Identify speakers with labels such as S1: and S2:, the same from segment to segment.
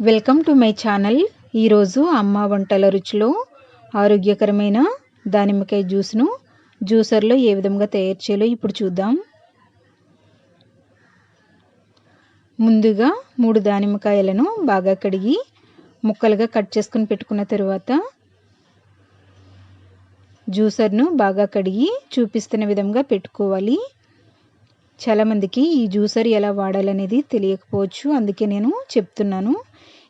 S1: Welcome to my channel. ఈరోజు అమ్మ వంటల రుచిలో ఆరోగ్యకరమైన దానిమ్మకాయ జ్యూస్ను జ్యూసర్లో ఏ విధంగా తయారు చేయాలో ఇప్పుడు చూద్దాం. ముందుగా 3 దానిమ్మకాయలను బాగా కడిగి ముక్కలుగా కట్ చేసుకొని పెట్టుకున్న తర్వాత జ్యూసర్ను బాగా కడిగి చూపిస్తున్న విధంగా పెట్టుకోవాలి. చాలామందికి ఈ జ్యూసర్ ఎలా వాడాలనేది తెలియకపోవచ్చు, అందుకే నేను చెప్తున్నాను.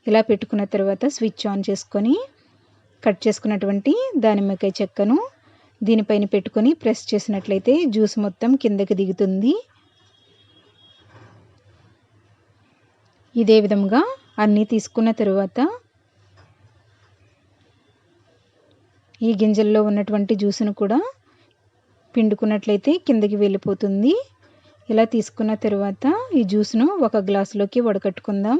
S1: ఇలా పెట్టుకున్న తర్వాత స్విచ్ ఆన్ చేసుకొని కట్ చేసుకున్నటువంటి దానిమ్మకాయ చెక్కను దీనిపైన పెట్టుకొని ప్రెస్ చేసినట్లయితే జ్యూస్ మొత్తం కిందకి దిగుతుంది. ఇదే విధంగా అన్నీ తీసుకున్న తర్వాత ఈ గింజల్లో ఉన్నటువంటి జ్యూస్ను కూడా పిండుకున్నట్లయితే కిందకి వెళ్ళిపోతుంది. ఇలా తీసుకున్న తర్వాత ఈ జ్యూస్ను ఒక గ్లాసులోకి వడకట్టుకుందాం.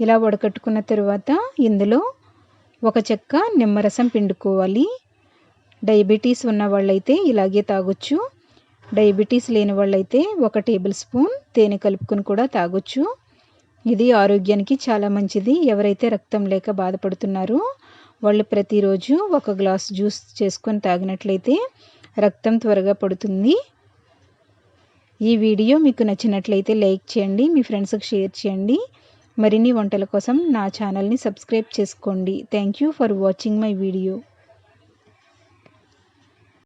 S1: ఇలా వడకట్టుకున్న తర్వాత ఇందులో ఒక చెక్క నిమ్మరసం పిండుకోవాలి. డయాబెటీస్ ఉన్న వాళ్ళైతే ఇలాగే తాగొచ్చు. డయాబెటీస్ లేని వాళ్ళైతే 1 టేబుల్ స్పూన్ తేనె కలుపుకొని కూడా తాగొచ్చు. ఇది ఆరోగ్యానికి చాలా మంచిది. ఎవరైతే రక్తం లేక బాధపడుతున్నారో వాళ్ళు ప్రతిరోజు 1 గ్లాస్ జ్యూస్ చేసుకొని తాగినట్లయితే రక్తం త్వరగా పడుతుంది. ఈ వీడియో మీకు నచ్చినట్లయితే లైక్ చేయండి, మీ ఫ్రెండ్స్కి షేర్ చేయండి. మరిన్ని వంటల కోసం నా ఛానల్ని సబ్స్క్రైబ్ చేసుకోండి. Thank you for watching my video.